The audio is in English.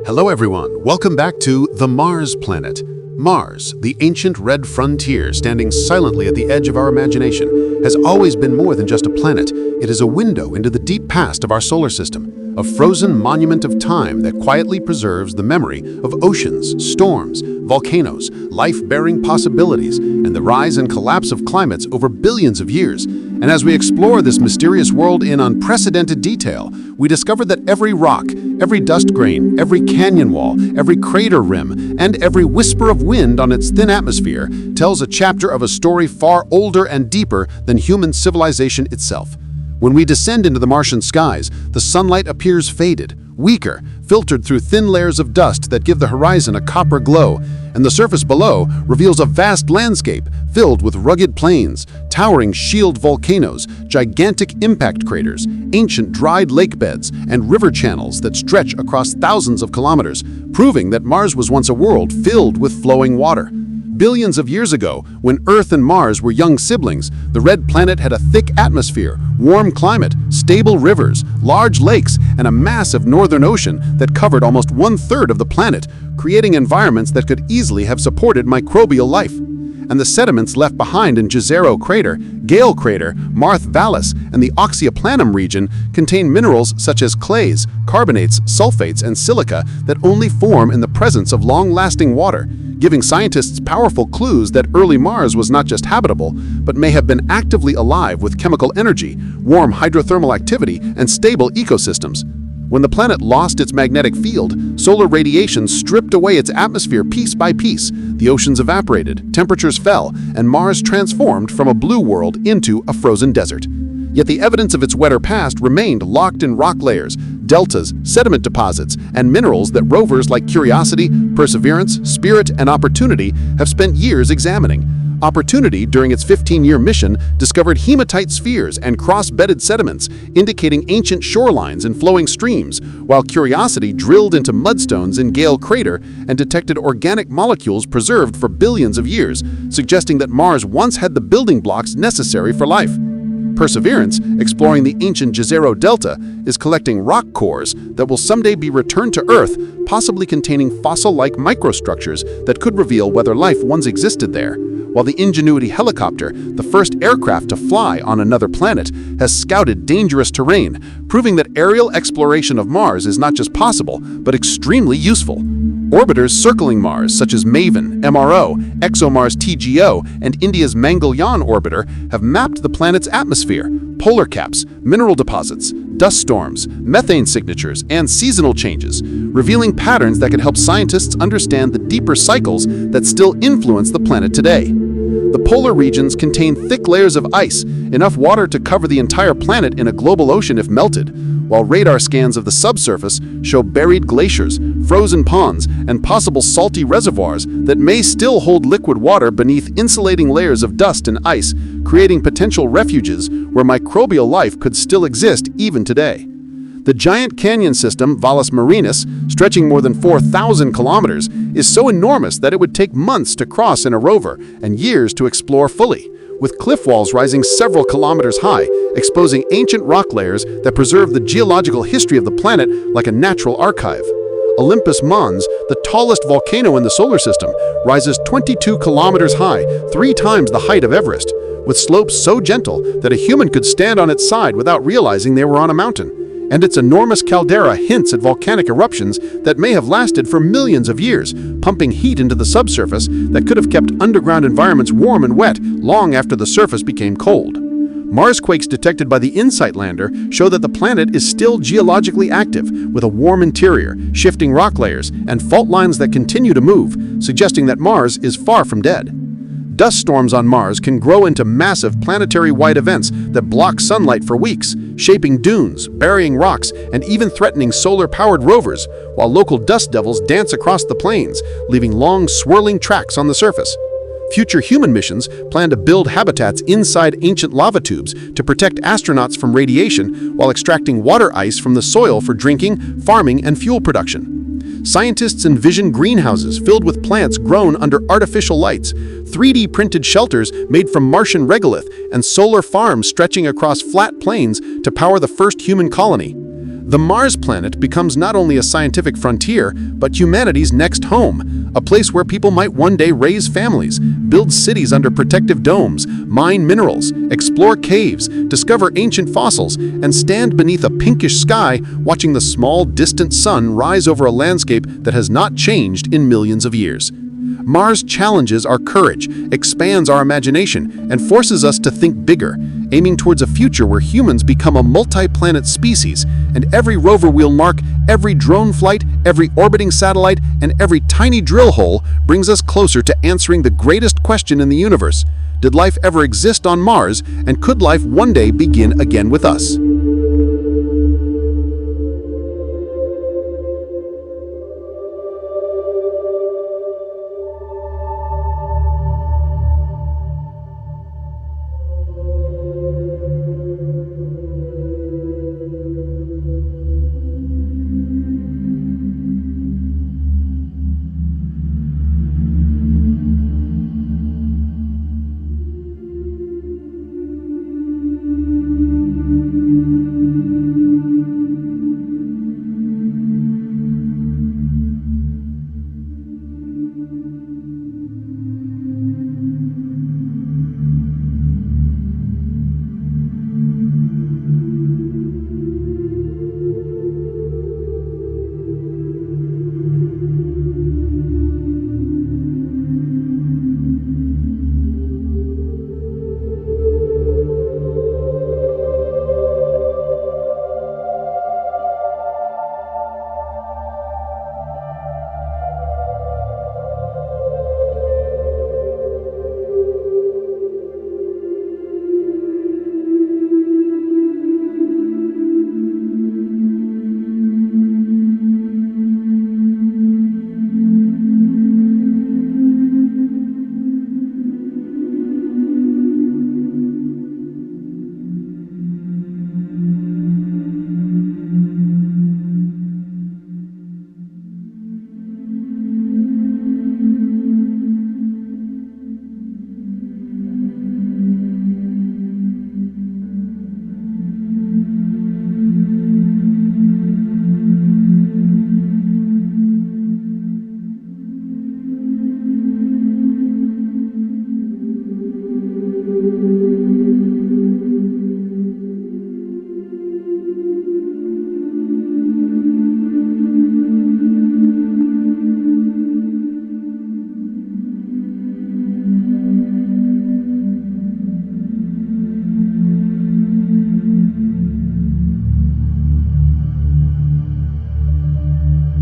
Hello everyone, welcome back to the Mars planet. Mars, the ancient red frontier standing silently at the edge of our imagination, has always been more than just a planet. It is a window into the deep past of our solar system, a frozen monument of time that quietly preserves the memory of oceans, storms, volcanoes, life-bearing possibilities, and the rise and collapse of climates over billions of years. And as we explore this mysterious world in unprecedented detail, we discover that every rock, every dust grain, every canyon wall, every crater rim, and every whisper of wind on its thin atmosphere tells a chapter of a story far older and deeper than human civilization itself. When we descend into the Martian skies, the sunlight appears faded, weaker, filtered through thin layers of dust that give the horizon a copper glow, and the surface below reveals a vast landscape filled with rugged plains, towering shield volcanoes, gigantic impact craters, ancient dried lakebeds, and river channels that stretch across thousands of kilometers, proving that Mars was once a world filled with flowing water. Billions of years ago, when Earth and Mars were young siblings, the red planet had a thick atmosphere, warm climate, stable rivers, large lakes, and a massive northern ocean that covered almost 1/3 of the planet, creating environments that could easily have supported microbial life. And the sediments left behind in Gale Crater, Gale Crater, Marth Vallis, and the Oxyoplanum region contain minerals such as clays, carbonates, sulfates, and silica that only form in the presence of long-lasting water, giving scientists powerful clues that early Mars was not just habitable, but may have been actively alive with chemical energy, warm hydrothermal activity, and stable ecosystems. When the planet lost its magnetic field, solar radiation stripped away its atmosphere piece by piece, the oceans evaporated, temperatures fell, and Mars transformed from a blue world into a frozen desert. Yet the evidence of its wetter past remained locked in rock layers, deltas, sediment deposits, and minerals that rovers like Curiosity, Perseverance, Spirit, and Opportunity have spent years examining. Opportunity, during its 15-year mission, discovered hematite spheres and cross-bedded sediments, indicating ancient shorelines and flowing streams, while Curiosity drilled into mudstones in Gale Crater and detected organic molecules preserved for billions of years, suggesting that Mars once had the building blocks necessary for life. Perseverance, exploring the ancient Jezero Delta, is collecting rock cores that will someday be returned to Earth, possibly containing fossil-like microstructures that could reveal whether life once existed there. While the Ingenuity helicopter, the first aircraft to fly on another planet, has scouted dangerous terrain, proving that aerial exploration of Mars is not just possible, but extremely useful. Orbiters circling Mars, such as MAVEN, MRO, ExoMars TGO, and India's Mangalyaan orbiter, have mapped the planet's atmosphere, polar caps, mineral deposits, dust storms, methane signatures, and seasonal changes, revealing patterns that can help scientists understand the deeper cycles that still influence the planet today. The polar regions contain thick layers of ice, enough water to cover the entire planet in a global ocean if melted, while radar scans of the subsurface show buried glaciers, frozen ponds, and possible salty reservoirs that may still hold liquid water beneath insulating layers of dust and ice, creating potential refuges where microbial life could still exist even today. The giant canyon system, Valles Marineris, stretching more than 4,000 kilometers, is so enormous that it would take months to cross in a rover and years to explore fully, with cliff walls rising several kilometers high, exposing ancient rock layers that preserve the geological history of the planet like a natural archive. Olympus Mons, the tallest volcano in the solar system, rises 22 kilometers high, 3 times the height of Everest, with slopes so gentle that a human could stand on its side without realizing they were on a mountain. And its enormous caldera hints at volcanic eruptions that may have lasted for millions of years, pumping heat into the subsurface that could have kept underground environments warm and wet long after the surface became cold. Mars quakes detected by the InSight lander show that the planet is still geologically active, with a warm interior, shifting rock layers, and fault lines that continue to move, suggesting that Mars is far from dead. Dust storms on Mars can grow into massive planetary-wide events that block sunlight for weeks, shaping dunes, burying rocks, and even threatening solar-powered rovers, while local dust devils dance across the plains, leaving long, swirling tracks on the surface. Future human missions plan to build habitats inside ancient lava tubes to protect astronauts from radiation while extracting water ice from the soil for drinking, farming, and fuel production. Scientists envision greenhouses filled with plants grown under artificial lights, 3D-printed shelters made from Martian regolith, and solar farms stretching across flat plains to power the first human colony. The Mars planet becomes not only a scientific frontier, but humanity's next home, a place where people might one day raise families, build cities under protective domes, mine minerals, explore caves, discover ancient fossils, and stand beneath a pinkish sky watching the small, distant sun rise over a landscape that has not changed in millions of years. Mars challenges our courage, expands our imagination, and forces us to think bigger, aiming towards a future where humans become a multi-planet species, and every rover we'll mark, every drone flight, every orbiting satellite, and every tiny drill hole brings us closer to answering the greatest question in the universe. Did life ever exist on Mars, and could life one day begin again with us?